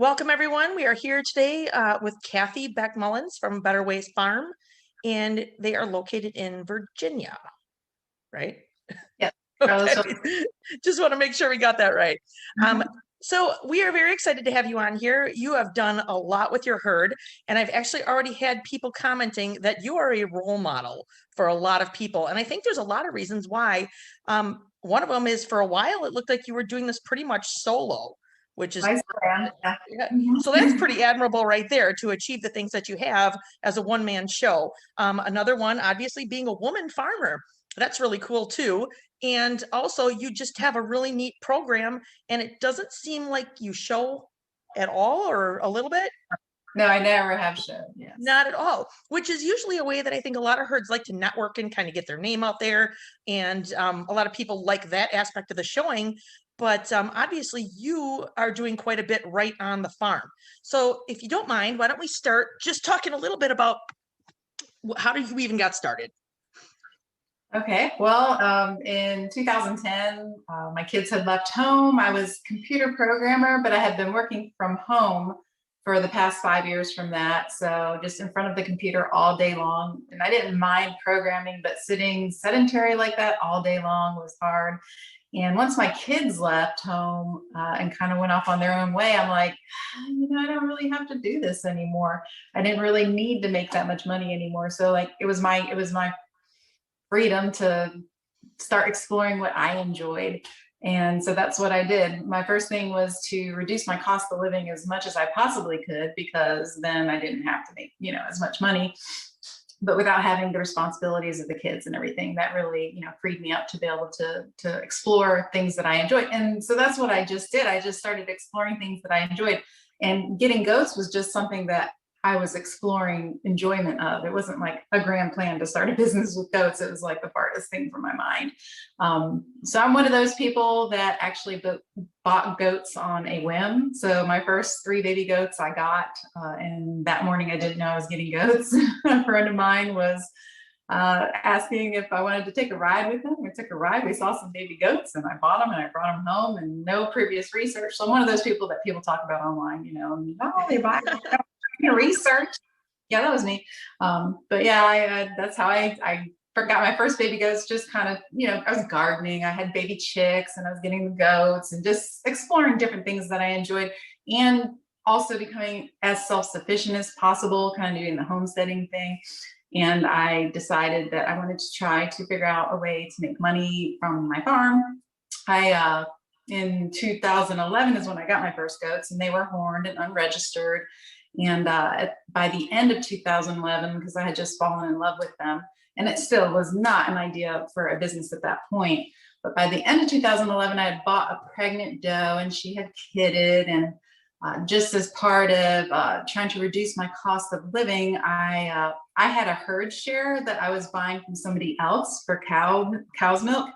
Welcome, everyone. We are here today with Kathy Beck-Mullins from Better Ways Farm, and they are located in Virginia, right? Yeah. Okay. Just want to make sure we got that right. So we are very excited to have you on here. You have done a lot with your herd, and I've actually already had people commenting that you are a role model for a lot of people. And I think there's a lot of reasons why. One of them is for a while, it looked like you were doing this pretty much solo, which is yeah. So that's pretty admirable right there to achieve the things that you have as a one-man show. Another one, obviously being a woman farmer, that's really cool too. And also you just have a really neat program, and it doesn't seem like you show at all or a little bit. No, I never have shown. Yes. Not at all, which is usually a way that I think a lot of herds like to network and kind of get their name out there. And a lot of people like that aspect of the showing. But obviously you are doing quite a bit right on the farm. So if you don't mind, why don't we start just talking a little bit about how did you even got started? Okay, well, in 2010, my kids had left home. I was a computer programmer, but I had been working from home for the past 5 years from that. So just in front of the computer all day long. And I didn't mind programming, but sitting sedentary like that all day long was hard. And once my kids left home and kind of went off on their own way, I'm like, I don't really have to do this anymore. I didn't really need to make that much money anymore. So like it was my freedom to start exploring what I enjoyed. And so that's what I did. My first thing was to reduce my cost of living as much as I possibly could, because then I didn't have to make, as much money, but without having the responsibilities of the kids and everything. That really, freed me up to be able to explore things that I enjoyed. And so that's what I just did. I just started exploring things that I enjoyed. And getting goats was just something that I was exploring enjoyment of. It wasn't like a grand plan to start a business with goats. It was like the farthest thing from my mind. So I'm one of those people that actually bought goats on a whim. So my first 3 baby goats I got, and that morning I didn't know I was getting goats. A friend of mine was asking if I wanted to take a ride with them. We took a ride. We saw some baby goats, and I bought them and I brought them home, and no previous research. So I'm one of those people that people talk about online, they buy research. Yeah, that was me. But yeah, that's how I got my first baby goats. Just kind of, I was gardening. I had baby chicks, and I was getting the goats and just exploring different things that I enjoyed, and also becoming as self-sufficient as possible, kind of doing the homesteading thing. And I decided that I wanted to try to figure out a way to make money from my farm. In 2011 is when I got my first goats, and they were horned and unregistered. And by the end of 2011, because I had just fallen in love with them, and it still was not an idea for a business at that point. But by the end of 2011, I had bought a pregnant doe, and she had kidded. And just as part of trying to reduce my cost of living, I had a herd share that I was buying from somebody else for cow's milk,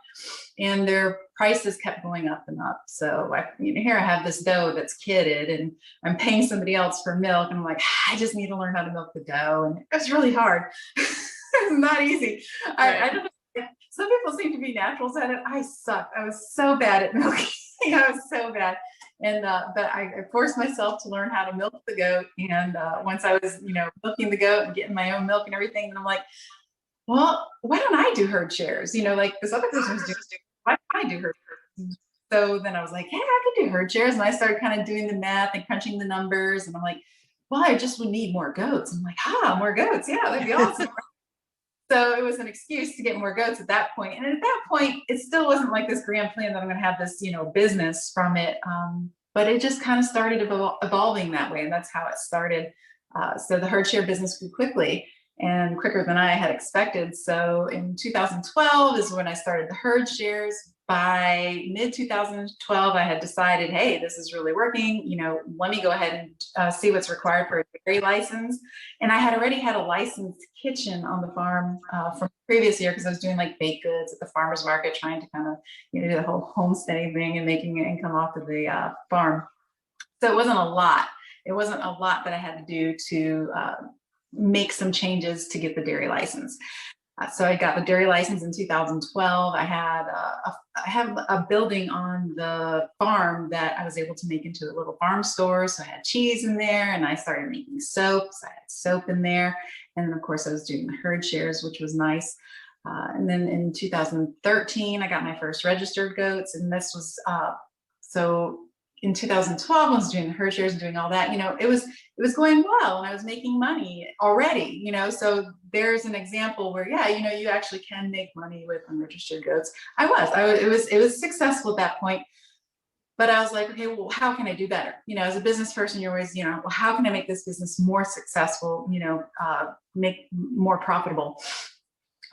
and their prices kept going up and up. So here I have this doe that's kidded, and I'm paying somebody else for milk, and I'm like, I just need to learn how to milk the doe, and it was really hard. It's not easy. Right. I don't know. Some people seem to be naturals at it. I sucked. I was so bad at milking. I was so bad. And but I forced myself to learn how to milk the goat. And once I was, milking the goat and getting my own milk and everything, and I'm like, well, why don't I do herd shares? Like this other person was doing. Why don't I do herd shares? So then I was like, yeah, I could do herd shares. And I started kind of doing the math and crunching the numbers. And I'm like, well, I just would need more goats. I'm like, more goats. Yeah, that'd be awesome. So it was an excuse to get more goats at that point. And at that point, it still wasn't like this grand plan that I'm going to have this, business from it. But it just kind of started evolving that way. And that's how it started. So the herd share business grew quickly, and quicker than I had expected. So in 2012 is when I started the herd shares. By mid 2012, I had decided, hey, this is really working. Let me go ahead and see what's required for a dairy license. And I had already had a licensed kitchen on the farm from the previous year, because I was doing like baked goods at the farmer's market, trying to kind of do the whole homesteading thing and making an income off of the farm. So it wasn't a lot. It wasn't a lot that I had to do to make some changes to get the dairy license. So I got the dairy license in 2012. I have a building on the farm that I was able to make into a little farm store. So I had cheese in there, and I started making soaps. I had soap in there. And then of course I was doing the herd shares, which was nice. And then in 2013, I got my first registered goats. And this was, so in 2012, I was doing the herd shares and doing all that, it was going well, and I was making money already, so there's an example where, yeah, you actually can make money with unregistered goats. It was successful at that point, but I was like, okay, well, how can I do better? As a business person, you're always, well, how can I make this business more successful, make more profitable?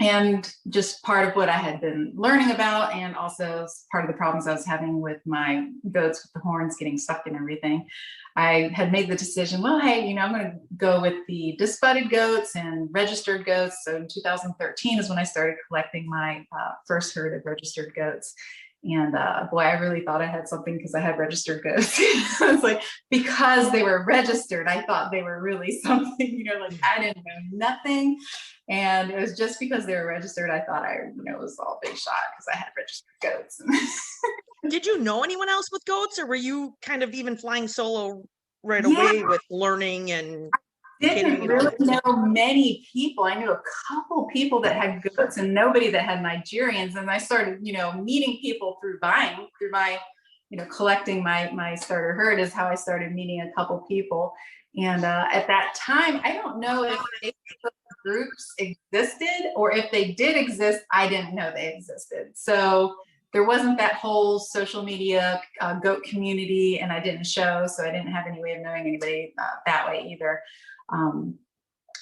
And just part of what I had been learning about, and also part of the problems I was having with my goats with the horns getting stuck and everything, I had made the decision, well, hey, I'm going to go with the disbudded goats and registered goats. So in 2013 is when I started collecting my first herd of registered goats. And boy, I really thought I had something because I had registered goats. I was like, because they were registered, I thought they were really something, like I didn't know nothing. And it was just because they were registered, I thought I, was all big shot because I had registered goats. Did you know anyone else with goats, or were you kind of even flying solo right away with learning and didn't really know many people. I knew a couple people that had goats and nobody that had Nigerians. And I started, meeting people through my, collecting my starter herd is how I started meeting a couple people. And at that time, I don't know if Facebook groups existed, or if they did exist, I didn't know they existed. So there wasn't that whole social media goat community, and I didn't show, so I didn't have any way of knowing anybody that way either.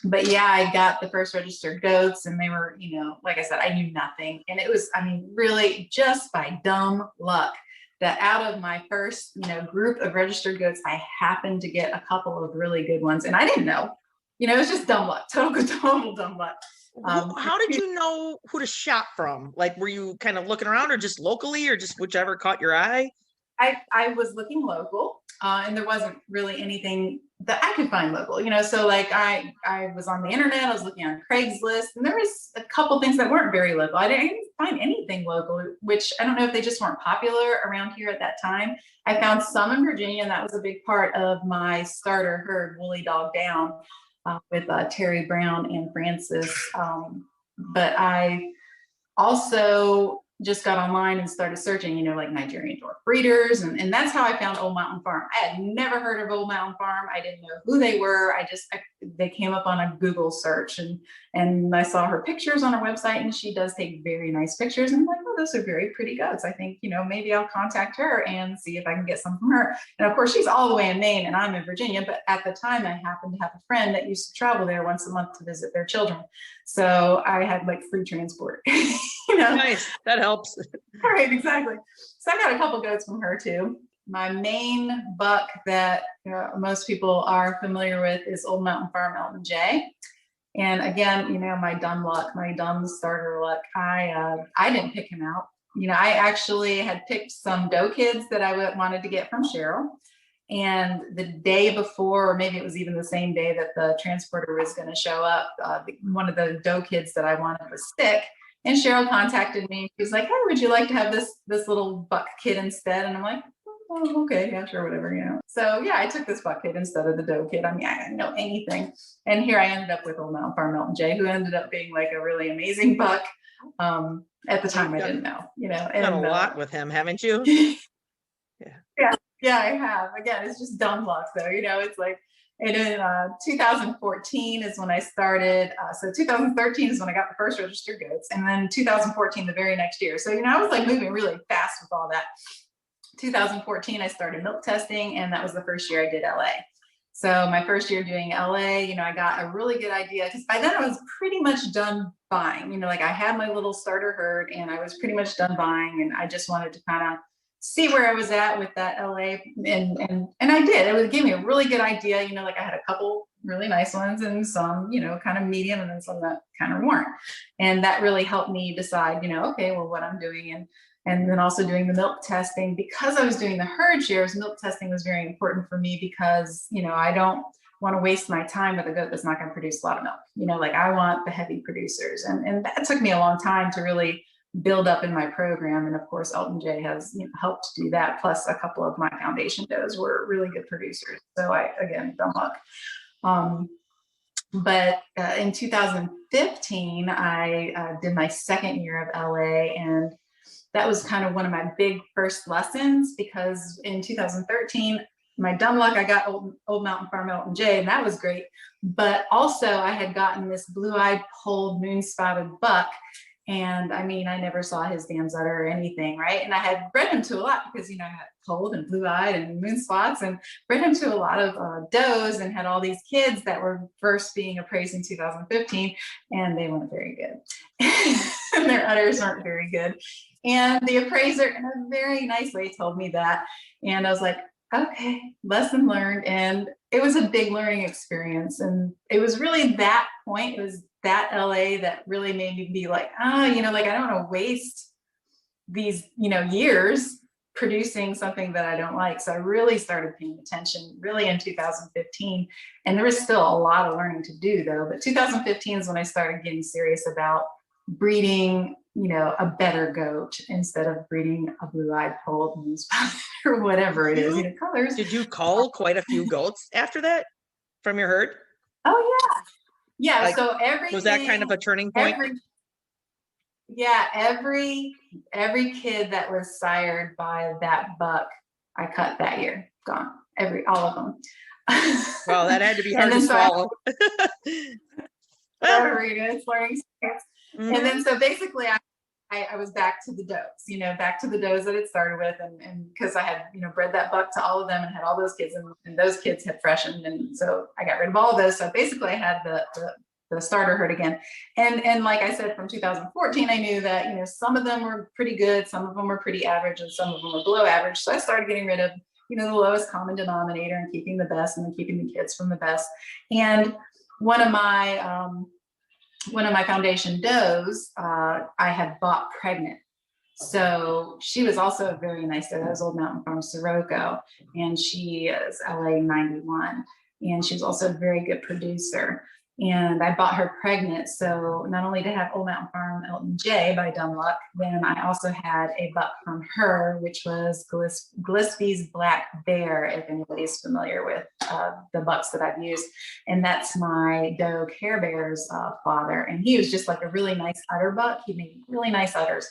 But yeah, I got the first registered goats, and they were, like I said, I knew nothing. And it was, really just by dumb luck that out of my first, group of registered goats, I happened to get a couple of really good ones. And I didn't know, it was just dumb luck, total dumb luck. How did you know who to shop from? Like, were you kind of looking around, or just locally, or just whichever caught your eye? I was looking local, and there wasn't really anything that I could find local, so like I was on the internet, I was looking on Craigslist, and there was a couple things that weren't very local. I didn't find anything local, which I don't know if they just weren't popular around here at that time. I found some in Virginia, and that was a big part of my starter herd, Woolly Dog Down, with Terry Brown and Francis. But I also just got online and started searching, like Nigerian Dwarf breeders. And that's how I found Old Mountain Farm. I had never heard of Old Mountain Farm. I didn't know who they were. They came up on a Google search, and I saw her pictures on her website, and she does take very nice pictures. And I'm like, oh, those are very pretty goats. I think, maybe I'll contact her and see if I can get some from her. And of course, she's all the way in Maine and I'm in Virginia. But at the time, I happened to have a friend that used to travel there once a month to visit their children. So I had like free transport. Nice. That helps. Right, exactly. So I got a couple goats from her too. My main buck that most people are familiar with is Old Mountain Farm Elton J. And again, my dumb luck, my dumb starter luck, I didn't pick him out. I actually had picked some doe kids that I wanted to get from Cheryl. And the day before, or maybe it was even the same day that the transporter was going to show up, one of the doe kids that I wanted was sick. And Cheryl contacted me. She was like, hey, would you like to have this little buck kid instead? And I'm like, oh, okay, yeah, sure, whatever, So yeah, I took this buck kid instead of the doe kid. I didn't know anything. And here I ended up with Old Mountain Farm Elton J, who ended up being like a really amazing buck. At the time, I didn't know, And done a lot with him, haven't you? Yeah, I have. Again, it's just dumb luck, though. It's like, and in 2014 is when I started. So 2013 is when I got the first registered goats, and then 2014, the very next year. So I was like moving really fast with all that. 2014, I started milk testing, and that was the first year I did LA. So my first year doing LA, I got a really good idea, because by then I was pretty much done buying. Like I had my little starter herd, and I was pretty much done buying, and I just wanted to kind of see where I was at with that LA, and I did. It gave me a really good idea. Like I had a couple really nice ones, and some, kind of medium, and then some that kind of weren't. And that really helped me decide, okay, well, what I'm doing, and then also doing the milk testing. Because I was doing the herd shares, milk testing was very important for me, because I don't want to waste my time with a goat that's not going to produce a lot of milk. You know, like I want the heavy producers. And that took me a long time to really build up in my program. And of course, Elton J has, you know, helped do that. Plus a couple of my foundation does were really good producers. So again, dumb luck. But in 2015, I did my second year of LA, and that was kind of one of my big first lessons, because in 2013, my dumb luck, I got Old Mountain Farm Elton J, and that was great. But also I had gotten this blue-eyed polled moon-spotted buck. And I mean, I never saw his damn udder or anything, right? And I had bred him to a lot because, you know, I had polled and blue-eyed and moon spots, and bred him to a lot of does, and had all these kids that were first being appraised in 2015, and they weren't very good. And their udders weren't very good. And the appraiser, in a very nice way, told me that. And I was like, okay, lesson learned. And it was a big learning experience. And it was really that point, it was that LA that really made me be like, you know, like I don't want to waste these, you know, years producing something that I don't like. So I really started paying attention really in 2015. And there was still a lot of learning to do though. But 2015 is when I started getting serious about breeding, you know, a better goat instead of breeding a blue-eyed polled or whatever it is, you know, colors. Did you cull quite a few goats after that from your herd? Oh yeah. Yeah. Like, So everything was that kind of a turning point? Every kid that was sired by that buck, I cut that year. Gone. All of them. Well, that had to be hard to swallow. Whatever, you know, it's learning experience. Mm-hmm. And then so basically I was back to the does, you know, back to the does that it started with, and because I had, you know, bred that buck to all of them and had all those kids, and those kids had freshened, and so I got rid of all of those. So basically I had the starter herd again. And like I said, from 2014, I knew that, you know, some of them were pretty good, some of them were pretty average, and some of them were below average. So I started getting rid of, you know, the lowest common denominator and keeping the best, and then keeping the kids from the best. And one of my foundation does, I had bought pregnant. So she was also a very nice doe. That was Old Mountain Farm Sirocco, and she is LA 91. And she was also a very good producer. And I bought her pregnant. So not only to have Old Mountain Farm Elton J by dumb luck, then I also had a buck from her, which was Gillespie's Black Bear, if anybody's familiar with the bucks that I've used. And that's my doe Care Bear's father. And he was just like a really nice udder buck. He made really nice udders.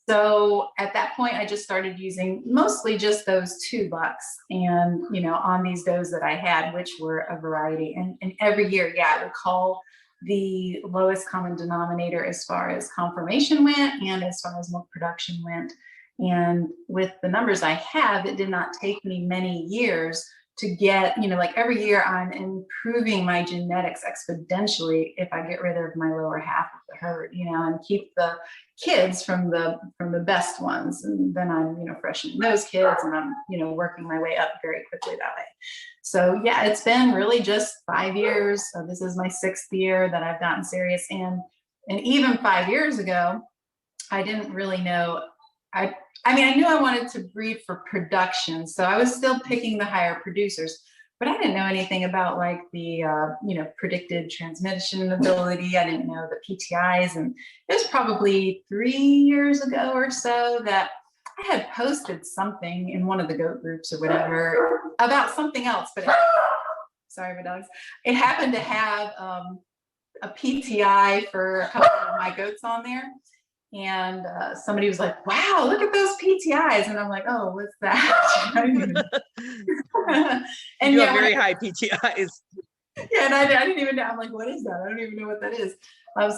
So at that point, I just started using mostly just those two bucks, and, you know, on these does that I had, which were a variety. And every year, yeah, I would call the lowest common denominator as far as conformation went and as far as milk production went. And with the numbers I have, it did not take me many years to get, you know, like every year I'm improving my genetics exponentially if I get rid of my lower half of the herd, you know, and keep the kids from the best ones. And then I'm, you know, freshening those kids, and I'm, you know, working my way up very quickly that way. So yeah, it's been really just 5 years. So this is my 6th year that I've gotten serious. And even 5 years ago, I didn't really know. I mean, I knew I wanted to breed for production, so I was still picking the higher producers, but I didn't know anything about like the, you know, predicted transmission ability. I didn't know the PTIs, and it was probably 3 years ago or so that I had posted something in one of the goat groups or whatever about something else, but sorry, my dogs. It happened to have a PTI for a couple of my goats on there. And somebody was like, wow, look at those PTIs. And I'm like, oh, what's that? And you have very high PTIs. Yeah, and I didn't even know. I'm like, what is that? I don't even know what that is.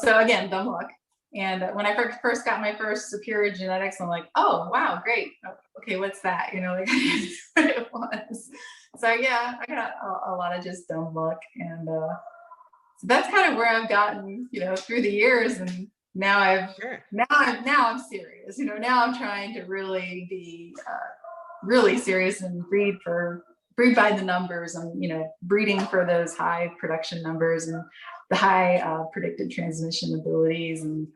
So again, dumb luck. And when I first got my first superior genetics, I'm like, oh, wow, great. Okay, what's that? You know, like what it was. So yeah, I got a lot of just dumb luck. And so that's kind of where I've gotten, you know, through the years. And now I'm serious, you know, now I'm trying to really be really serious and breed by the numbers, and, you know, breeding for those high production numbers and the high predicted transmission abilities. And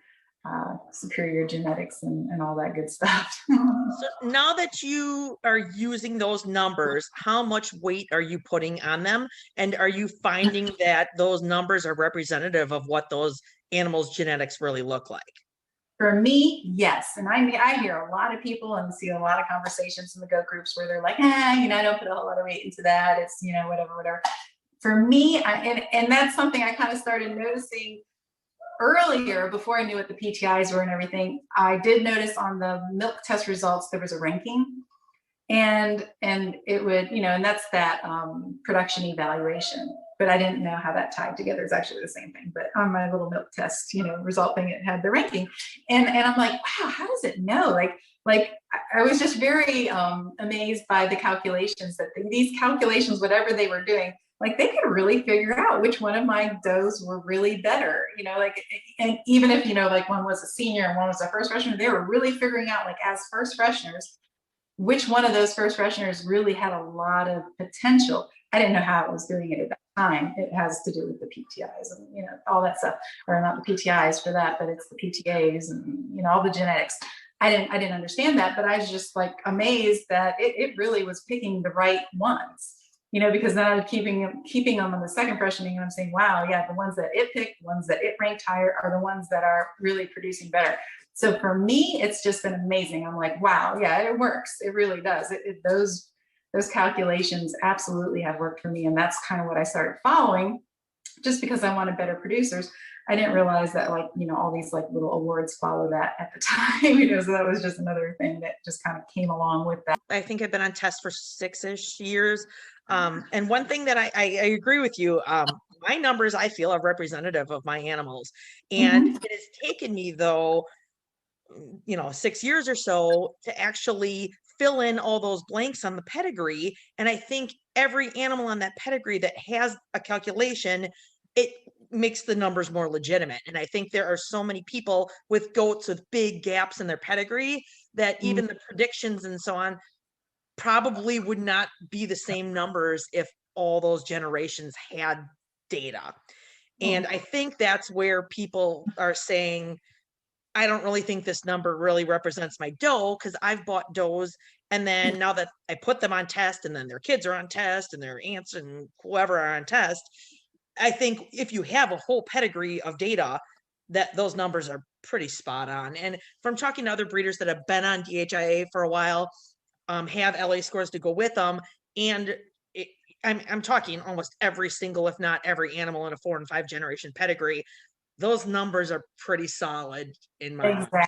superior genetics and all that good stuff. So now that you are using those numbers, how much weight are you putting on them? And are you finding that those numbers are representative of what those animals' genetics really look like? For me, yes. And I hear a lot of people and see a lot of conversations in the goat groups where they're like, I don't put a whole lot of weight into that. It's, whatever. For me, and that's something I kind of started noticing earlier before I knew what the PTIs were and everything. I did notice on the milk test results, there was a ranking, and it would, and that's that production evaluation. But I didn't know how that tied together. It's actually the same thing. But on my little milk test, result thing, it had the ranking, and I'm like, wow, how does it know? Like I was just very amazed by the calculations that these calculations, whatever they were doing, like they could really figure out which one of my does were really better, and even if, like one was a senior and one was a first freshman, they were really figuring out, like, as first fresheners, which one of those first fresheners really had a lot of potential. I didn't know how it was doing it at that time. It has to do with the PTIs and, all that stuff, or not the PTIs for that, but it's the PTAs and, all the genetics. I didn't understand that, but I was just like amazed that it really was picking the right ones. Because then I was keeping them on the second freshening, and I'm saying, wow, yeah, the ones that it picked, the ones that it ranked higher are the ones that are really producing better. So for me, it's just been amazing. I'm like, wow, yeah, it works. It really does. Those calculations absolutely have worked for me. And that's kind of what I started following, just because I wanted better producers. I didn't realize that, like, all these like little awards follow that at the time, so that was just another thing that just kind of came along with that. I think I've been on test for 6-ish years. And one thing that I agree with you, my numbers, I feel, are representative of my animals. And it has taken me, though, 6 years or so to actually fill in all those blanks on the pedigree. And I think every animal on that pedigree that has a calculation, it makes the numbers more legitimate. And I think there are so many people with goats with big gaps in their pedigree that even the predictions and so on probably would not be the same numbers if all those generations had data. And I think that's where people are saying, I don't really think this number really represents my doe, because I've bought does, and then now that I put them on test, and then their kids are on test, and their aunts and whoever are on test, I think if you have a whole pedigree of data, that those numbers are pretty spot on. And from talking to other breeders that have been on DHIA for a while, have LA scores to go with them, and I'm talking almost every single, if not every animal in a 4 and 5 generation pedigree, those numbers are pretty solid in my Exactly.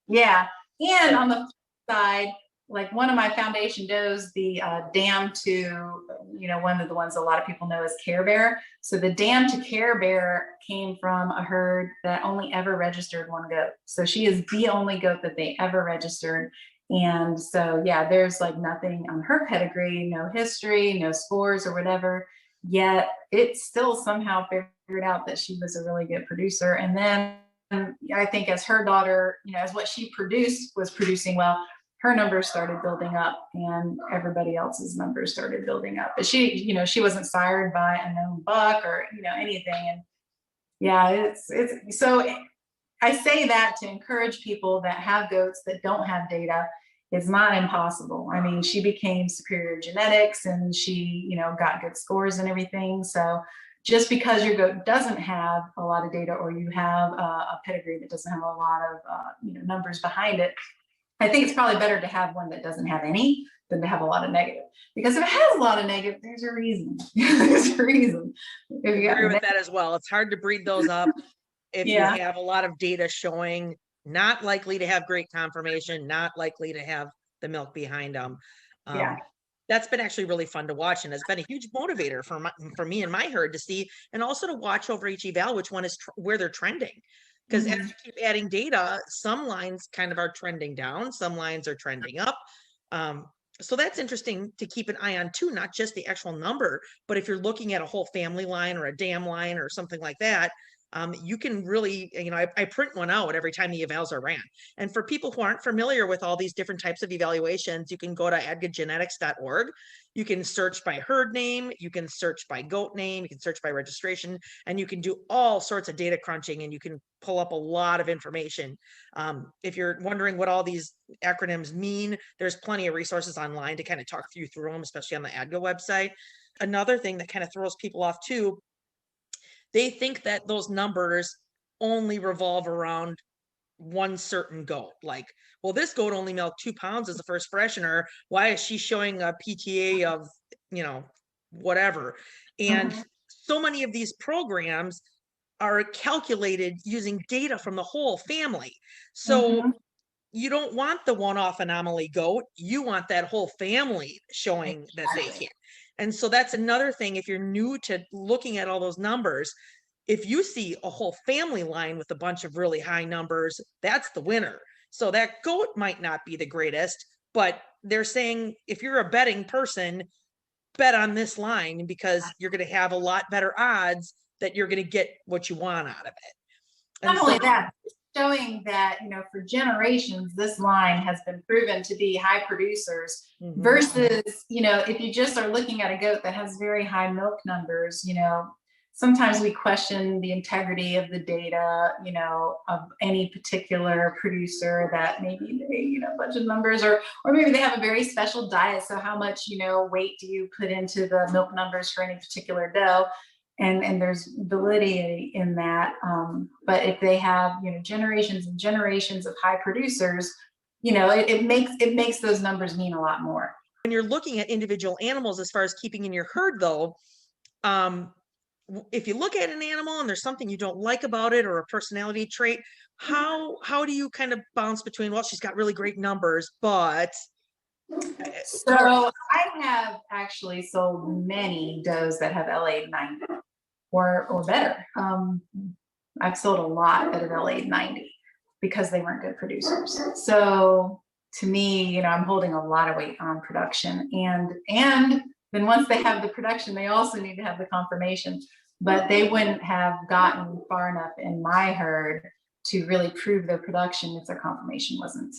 Yeah. And on the side, like one of my foundation does, the dam to, one of the ones a lot of people know as Care Bear. So the dam to Care Bear came from a herd that only ever registered one goat. So she is the only goat that they ever registered. And so, yeah, there's like nothing on her pedigree, no history, no scores or whatever. Yet it still somehow figured out that she was a really good producer. And then I think as her daughter, as what she produced was producing well, her numbers started building up, and everybody else's numbers started building up. But she wasn't sired by a known buck or, anything. And yeah, it's so I say that to encourage people that have goats that don't have data. It's not impossible. I mean, she became superior genetics, and she, got good scores and everything. So just because your goat doesn't have a lot of data, or you have a pedigree that doesn't have a lot of, numbers behind it, I think it's probably better to have one that doesn't have any than to have a lot of negative. Because if it has a lot of negative, there's a reason. There's a reason. I agree with that as well. It's hard to breed those up if you have a lot of data showing not likely to have great conformation, not likely to have the milk behind them. That's been actually really fun to watch, and has been a huge motivator for me and my herd to see, and also to watch over each eval which one is where they're trending. Because as you keep adding data, some lines kind of are trending down, some lines are trending up. So that's interesting to keep an eye on too, not just the actual number, but if you're looking at a whole family line or a dam line or something like that, you can really, I print one out every time the evals are ran. And for people who aren't familiar with all these different types of evaluations, you can go to adgagenetics.org. You can search by herd name, you can search by goat name, you can search by registration, and you can do all sorts of data crunching, and you can pull up a lot of information. If you're wondering what all these acronyms mean, there's plenty of resources online to kind of talk you through them, especially on the ADGA website. Another thing that kind of throws people off too, they think that those numbers only revolve around one certain goat. Like, well, this goat only milked 2 pounds as a first freshener. Why is she showing a PTA of, whatever? And so many of these programs are calculated using data from the whole family. So you don't want the one-off anomaly goat. You want that whole family showing that they can. And so that's another thing. If you're new to looking at all those numbers, if you see a whole family line with a bunch of really high numbers, that's the winner. So that goat might not be the greatest, but they're saying if you're a betting person, bet on this line because you're going to have a lot better odds that you're going to get what you want out of it. And not only that, showing that, for generations, this line has been proven to be high producers versus, if you just are looking at a goat that has very high milk numbers, sometimes we question the integrity of the data, of any particular producer that maybe they, a bunch of numbers, or maybe they have a very special diet. So how much, weight do you put into the milk numbers for any particular doe? And there's validity in that. But if they have, generations and generations of high producers, it makes those numbers mean a lot more. When you're looking at individual animals, as far as keeping in your herd though, if you look at an animal and there's something you don't like about it or a personality trait, how do you kind of bounce between, well, she's got really great numbers, but so I have actually sold many does that have LA 90 or better. I've sold a lot that have LA 90 because they weren't good producers. So to me, I'm holding a lot of weight on production, and then once they have the production, they also need to have the confirmation, but they wouldn't have gotten far enough in my herd to really prove their production if their confirmation wasn't,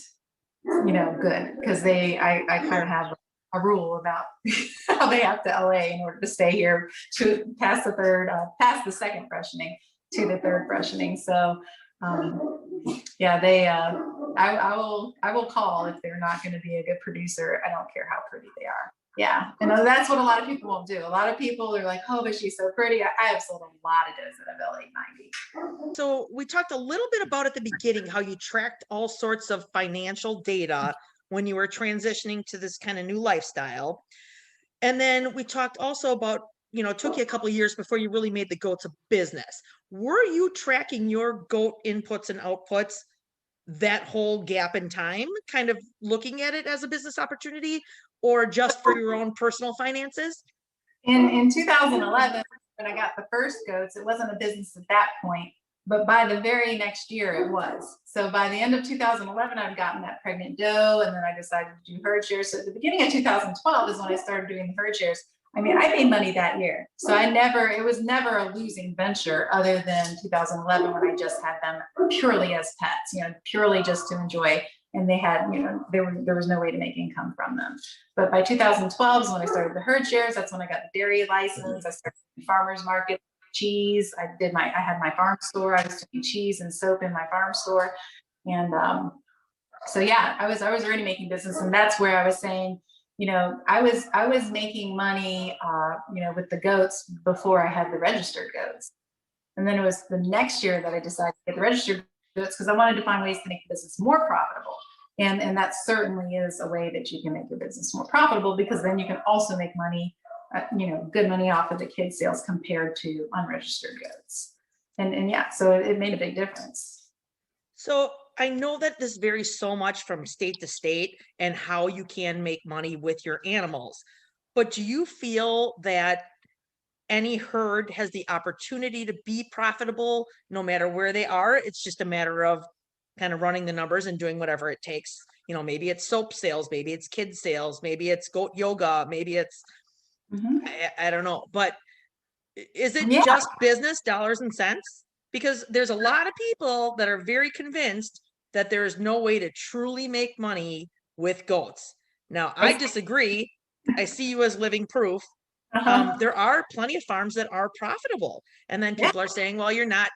good. Because I kind of have a rule about how they have to LA in order to stay here to pass the second freshening to the third freshening. So I will call if they're not going to be a good producer. I don't care how pretty they are. Yeah. And that's what a lot of people won't do. A lot of people are like, oh, but she's so pretty. I have sold a lot of does that have LA 90. So we talked a little bit about at the beginning how you tracked all sorts of financial data when you were transitioning to this kind of new lifestyle. And then we talked also about, it took you a couple of years before you really made the goats a business. Were you tracking your goat inputs and outputs that whole gap in time, kind of looking at it as a business opportunity, or just for your own personal finances? In 2011, when I got the first goats, it wasn't a business at that point, but by the very next year it was. So by the end of 2011, I'd gotten that pregnant doe, and then I decided to do herd shares. So at the beginning of 2012 is when I started doing the herd shares. I mean, I made money that year. So it was never a losing venture other than 2011 when I just had them purely as pets, purely just to enjoy. And they had, there was no way to make income from them. But by 2012 is when I started the herd shares. That's when I got the dairy license. I started the farmers market, cheese. I had my farm store. I was doing cheese and soap in my farm store. And so yeah, I was already making business. And that's where I was saying, I was making money, with the goats before I had the registered goats. And then it was the next year that I decided to get the registered goats because I wanted to find ways to make the business more profitable. And that certainly is a way that you can make your business more profitable, because then you can also make money, good money off of the kid sales compared to unregistered goats. And yeah, so it made a big difference. So I know that this varies so much from state to state and how you can make money with your animals, but do you feel that any herd has the opportunity to be profitable no matter where they are? It's just a matter of kind of running the numbers and doing whatever it takes. Maybe it's soap sales, maybe it's kids sales, maybe it's goat yoga, maybe it's, I don't know, but is it just business, dollars and cents? because there's a lot of people that are very convinced that there is no way to truly make money with goats. Now, I disagree. I see you as living proof. There are plenty of farms that are profitable. And then people are saying, well, you're not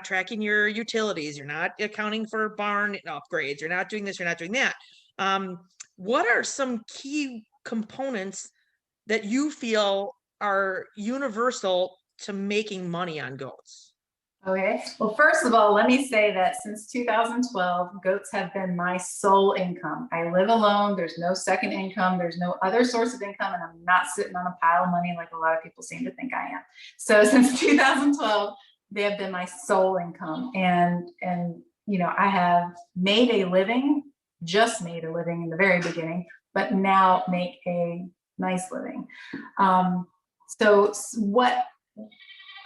tracking your utilities. You're not accounting for barn upgrades. You're not doing this. You're not doing that. What are some key components that you feel are universal to making money on goats? Okay. Well, first of all, let me say that since 2012, goats have been my sole income. I live alone. There's no second income. There's no other source of income. And I'm not sitting on a pile of money like a lot of people seem to think I am. So since 2012, they have been my sole income. And I have made a living, just made a living in the very beginning, but now make a nice living. So what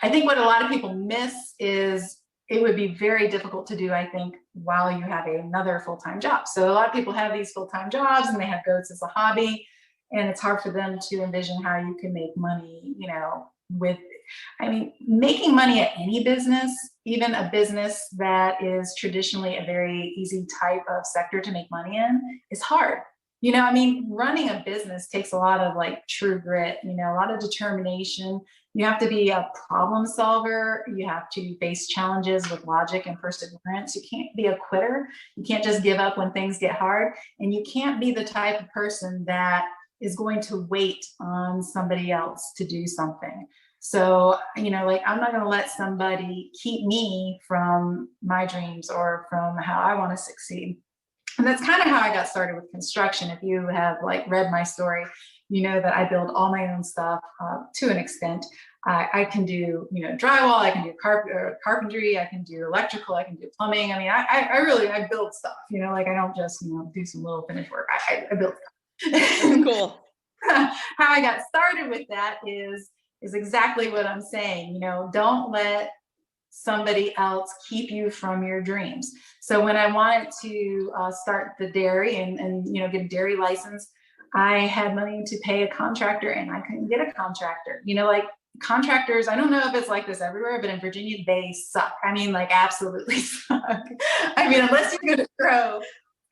I think what a lot of people miss is it would be very difficult to do, I think, while you have another full-time job. So a lot of people have these full-time jobs and they have goats as a hobby, and it's hard for them to envision how you can make money, making money at any business, even a business that is traditionally a very easy type of sector to make money in, is hard. Running a business takes a lot of true grit, a lot of determination. You have to be a problem solver. You have to face challenges with logic and perseverance. You can't be a quitter. You can't just give up when things get hard. And you can't be the type of person that is going to wait on somebody else to do something. So, I'm not going to let somebody keep me from my dreams or from how I want to succeed. And that's kind of how I got started with construction. If you have read my story, you know that I build all my own stuff to an extent. I can do, drywall, I can do carpentry, I can do electrical, I can do plumbing. I build stuff, I don't just, do some little finished work. I build stuff. That's cool. How I got started with that is exactly what I'm saying. Don't let somebody else keep you from your dreams. So when I wanted to start the dairy and get a dairy license, I had money to pay a contractor and I couldn't get a contractor. Contractors, I don't know if it's like this everywhere, but in Virginia, they suck. Absolutely suck. Unless you're going to throw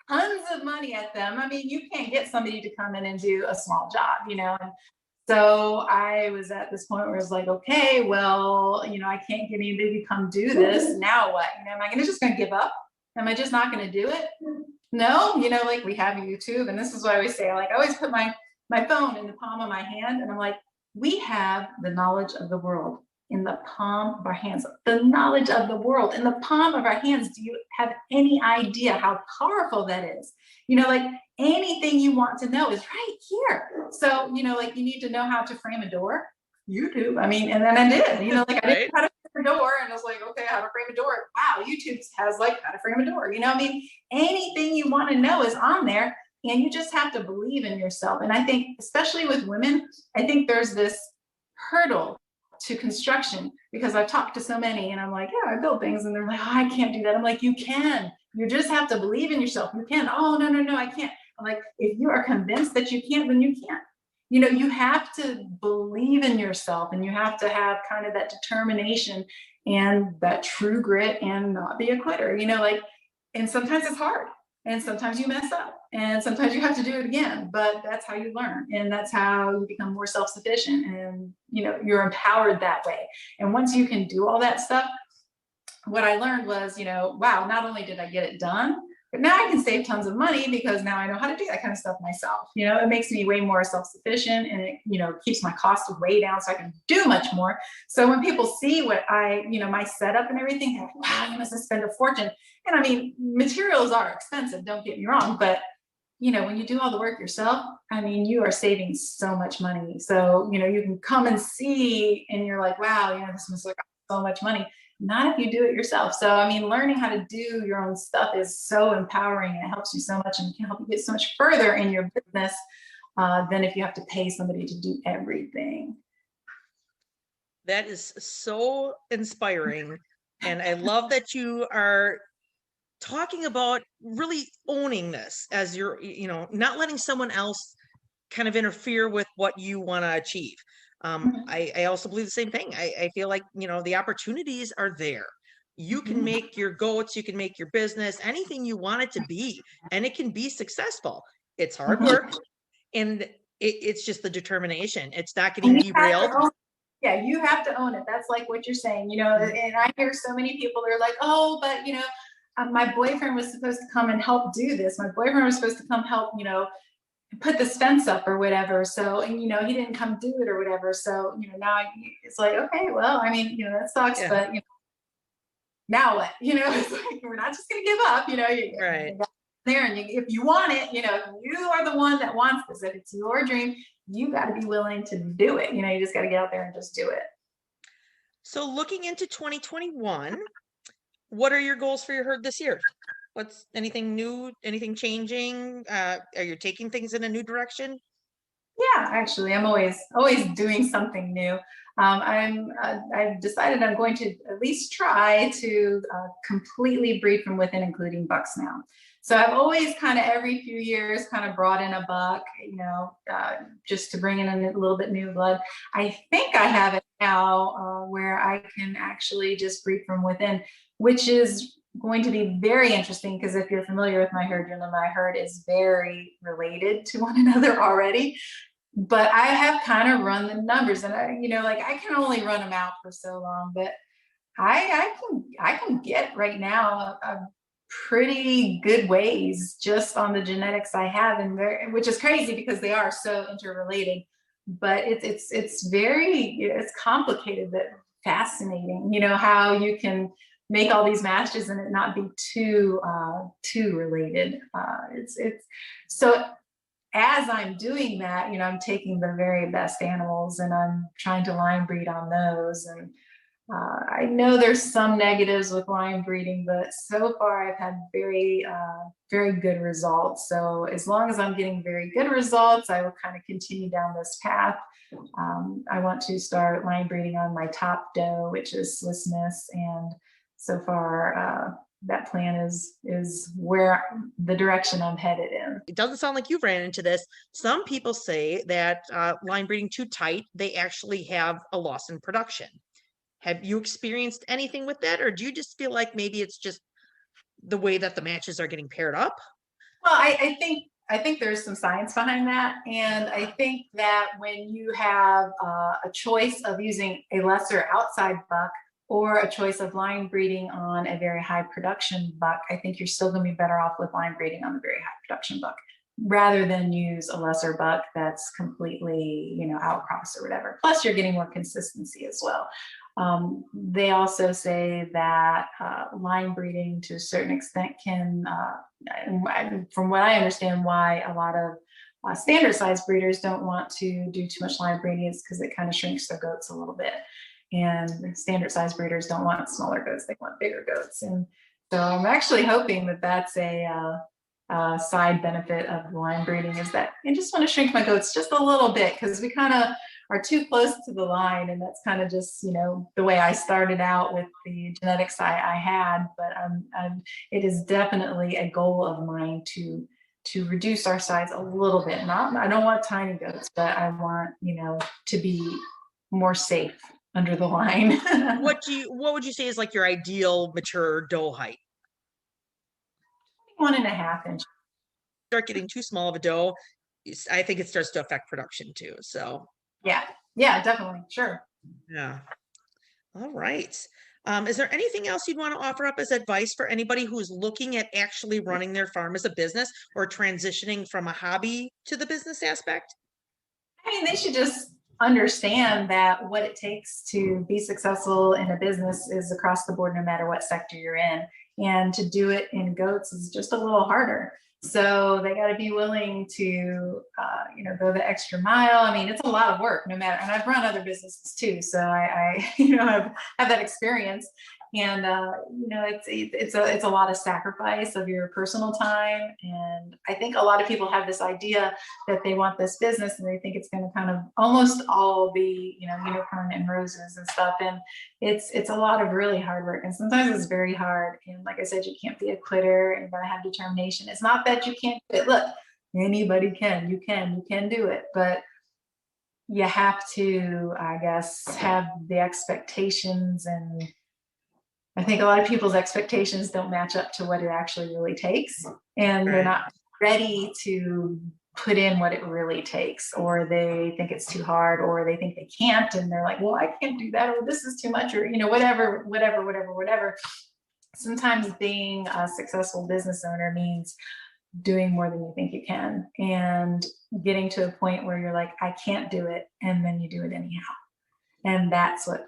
tons of money at them, you can't get somebody to come in and do a small job, And so I was at this point where I was like, okay, well, I can't get anybody to come do this. Now what? Am I just going to give up? Am I just not going to do it? No, we have YouTube, and this is what I always say. I always put my phone in the palm of my hand, and I'm like, we have the knowledge of the world in the palm of our hands. The knowledge of the world in the palm of our hands. Do you have any idea how powerful that is? Anything you want to know is right here. So, you need to know how to frame a door. YouTube. And then I did. I didn't know how to frame a door, and I was like, okay, how to frame a door. Wow, YouTube has how to frame a door. Anything you want to know is on there, and you just have to believe in yourself. And I think, especially with women, I think there's this hurdle to construction, because I've talked to so many, and I'm like, yeah, I build things, and they're like, oh, I can't do that. I'm like, you can. You just have to believe in yourself. You can. Oh, no, I can't. I'm like, if you are convinced that you can't, then you can't. You have to believe in yourself, and you have to have kind of that determination and that true grit and not be a quitter, and sometimes it's hard, and sometimes you mess up, and sometimes you have to do it again, but that's how you learn, and that's how you become more self-sufficient, and you're empowered that way. And once you can do all that stuff, what I learned was, wow, not only did I get it done, but now I can save tons of money because now I know how to do that kind of stuff myself. It makes me way more self-sufficient, and it, keeps my costs way down, so I can do much more. So when people see what my setup and everything, they're like, wow, you must have spent a fortune. And materials are expensive, don't get me wrong, but when you do all the work yourself, you are saving so much money. So, you can come and see, and you're like, wow, this must look so much money. Not if you do it yourself. So, learning how to do your own stuff is so empowering, and it helps you so much, and can help you get so much further in your business than if you have to pay somebody to do everything. That is so inspiring. And I love that you are talking about really owning this as you're, not letting someone else kind of interfere with what you want to achieve. I also believe the same thing. I feel like, the opportunities are there. you can make your goats, you can make your business, anything you want it to be, and it can be successful. It's hard work, and it's just the determination. It's not getting derailed. Yeah, you have to own it. That's like what you're saying, you know, and I hear so many people that are like, oh, but you know, my boyfriend was supposed to come and help do this. My boyfriend was supposed to come help, you know, put this fence up or whatever. So, and you know, he didn't come do it or whatever. So, you know, now it's like, okay, well, I mean, you know, that sucks, but you know, now what? You know, it's like, we're not just going to give up, you know, Right. there, and if you want it, you know, you are the one that wants this. If it's your dream, you got to be willing to do it. You know, you just got to get out there and just do it. So looking into 2021, what are your goals for your herd this year? What's anything new, anything changing? Are you taking things in a new direction? Yeah, actually, I'm always doing something new. I've decided I'm going to at least try to completely breed from within, including bucks now. So I've always kind of every few years kind of brought in a buck, you know, just to bring in a little bit new blood. I think I have it now where I can actually just breed from within, which is going to be very interesting because if you're familiar with my herd, you know my herd is very related to one another already. But I have kind of run the numbers, and I, you know, like I can only run them out for so long, but I can get right now a pretty good ways just on the genetics I have, and which is crazy because they are so interrelated. But it's very it's complicated but fascinating. You know how you can make all these matches and it not be too related. It's so as I'm doing that, you know, I'm taking the very best animals and I'm trying to line breed on those. And I know there's some negatives with line breeding, but so far I've had very good results. So as long as I'm getting very good results, I will kind of continue down this path. I want to start line breeding on my top doe, which is Swiss Miss, and so far that plan is where the direction I'm headed in. It doesn't sound like you've ran into this. Some people say that line breeding too tight, they actually have a loss in production. Have you experienced anything with that, or do you just feel like maybe it's just the way that the matches are getting paired up? Well, I think there's some science behind that, and I think that when you have a choice of using a lesser outside buck or a choice of line breeding on a very high production buck, I think you're still going to be better off with line breeding on the very high production buck rather than use a lesser buck that's completely, you know, outcross or whatever. Plus, you're getting more consistency as well. They also say that line breeding to a certain extent can, from what I understand, why a lot of standard size breeders don't want to do too much line breeding is because it kind of shrinks their goats a little bit. And standard size breeders don't want smaller goats, they want bigger goats. And so I'm actually hoping that that's a side benefit of line breeding is that I just want to shrink my goats just a little bit because we kind of are too close to the line, and that's kind of just, you know, the way I started out with the genetics I had. But it is definitely a goal of mine to reduce our size a little bit. Not, I don't want tiny goats, but I want, you know, to be more safe under the line. What would you say is like your ideal mature doe height? 1.5 inches. Start getting too small of a doe, I think it starts to affect production too. So yeah, definitely, sure. Yeah. All right. Is there anything else you'd want to offer up as advice for anybody who's looking at actually running their farm as a business or transitioning from a hobby to the business aspect? I mean, they should just understand that what it takes to be successful in a business is across the board, no matter what sector you're in. And to do it in goats is just a little harder. So they got to be willing to, you know, go the extra mile. I mean, it's a lot of work, no matter. And I've run other businesses too, so I you know, have that experience. And you know, it's a lot of sacrifice of your personal time. And I think a lot of people have this idea that they want this business and they think it's going to kind of almost all be, you know, unicorn and roses and stuff. And it's a lot of really hard work, and sometimes it's very hard. And like I said, you can't be a quitter, and you gotta have determination. It's not that you can't do it. Look, anybody can. You can do it, but you have to, I guess, have the expectations and I think a lot of people's expectations don't match up to what it actually really takes, and they're Right. not ready to put in what it really takes, or they think it's too hard, or they think they can't, and they're like, well, I can't do that, or this is too much, or whatever. Sometimes being a successful business owner means doing more than you think you can, and getting to a point where you're like, I can't do it, and then you do it anyhow. And that's what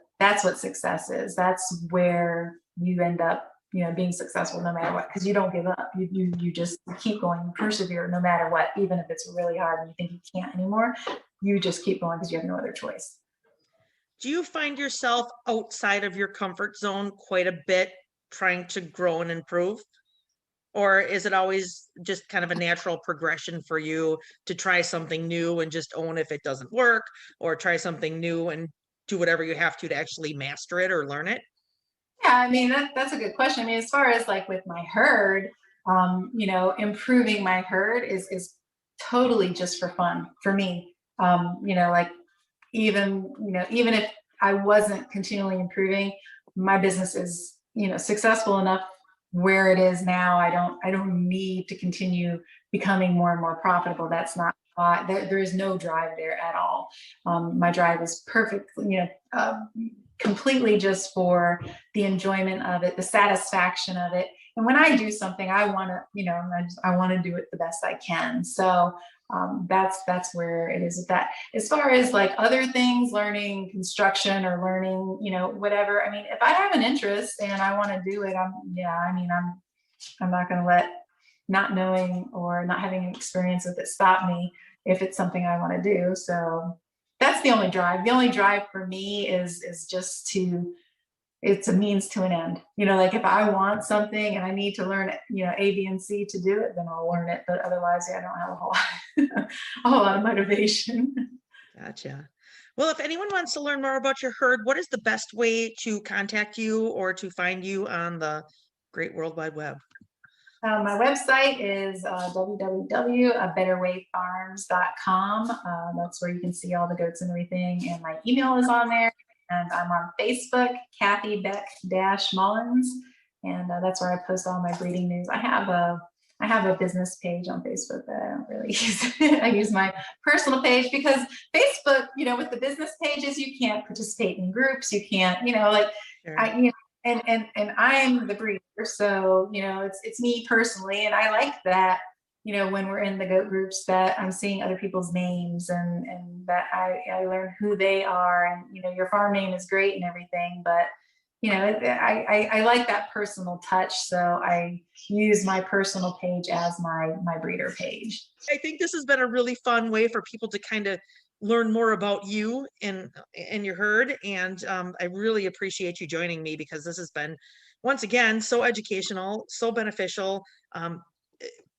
success is. That's where you end up, being successful no matter what, because you don't give up. You just keep going, you persevere no matter what, even if it's really hard and you think you can't anymore. You just keep going because you have no other choice. Do you find yourself outside of your comfort zone quite a bit, trying to grow and improve? Or is it always just kind of a natural progression for you to try something new and just own if it doesn't work, or try something new and do whatever you have to actually master it or learn it? Yeah, I mean that's a good question. I mean, as far as like with my herd, improving my herd is totally just for fun for me. Like even if I wasn't continually improving, my business is successful enough where it is now. I don't need to continue becoming more and more profitable. That's not there is no drive there at all. My drive is perfect, completely just for the enjoyment of it, the satisfaction of it. And when I do something, I want to, I want to do it the best I can. So that's where it is with that. As far as like other things, learning construction or learning, whatever. I mean, if I have an interest and I want to do it, I'm not going to let not knowing or not having an experience with it stop me if it's something I want to do. So that's the only drive. The only drive for me is just it's a means to an end. Like if I want something and I need to learn, A, B, and C to do it, then I'll learn it. But otherwise, I don't have a whole lot of motivation. Gotcha. Well, if anyone wants to learn more about your herd, what is the best way to contact you or to find you on the great World Wide Web? My website is www.abetterwayfarms.com. That's where you can see all the goats and everything. And my email is on there. And I'm on Facebook, Kathy Beck-Mullins. And that's where I post all my breeding news. I have a business page on Facebook that I don't really use. I use my personal page because Facebook, with the business pages, you can't participate in groups. You can't, Sure. And I'm the breeder, so it's me personally, and I like that. When we're in the goat groups, that I'm seeing other people's names and that I learn who they are, and your farm name is great and everything, but I like that personal touch, so I use my personal page as my breeder page. I think this has been a really fun way for people to kind of learn more about you and your herd. And I really appreciate you joining me, because this has been, once again, so educational, so beneficial.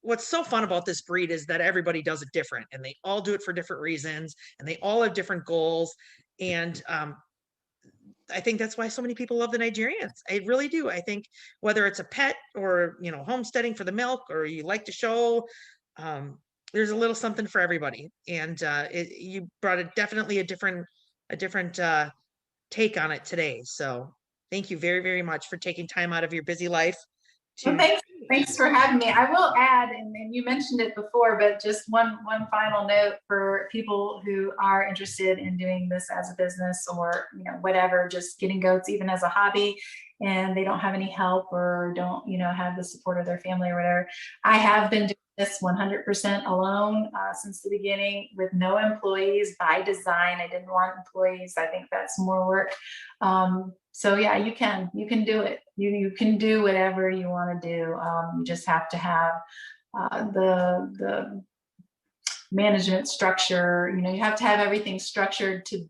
What's so fun about this breed is that everybody does it different, and they all do it for different reasons, and they all have different goals. And I think that's why so many people love the Nigerians. I really do. I think whether it's a pet or, homesteading for the milk, or you like to show, there's a little something for everybody. And you brought definitely a different take on it today. So thank you very, very much for taking time out of your busy life Well, to. thanks for having me. I will add, and you mentioned it before, but just one final note for people who are interested in doing this as a business, or whatever, just getting goats even as a hobby, and they don't have any help or don't have the support of their family or whatever. I have been doing this 100% alone since the beginning, with no employees by design. I didn't want employees. I think that's more work. So yeah, you can do it. You can do whatever you want to do. You just have to have the management structure. You have to have everything structured to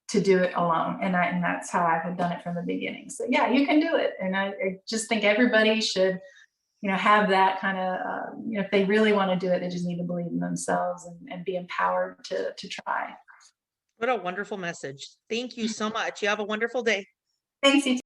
do it alone. And that's how I've done it from the beginning. So yeah, you can do it. And I just think everybody should have that kind of, if they really want to do it, they just need to believe in themselves and be empowered to try. What a wonderful message. Thank you so much. You have a wonderful day. Thanks. You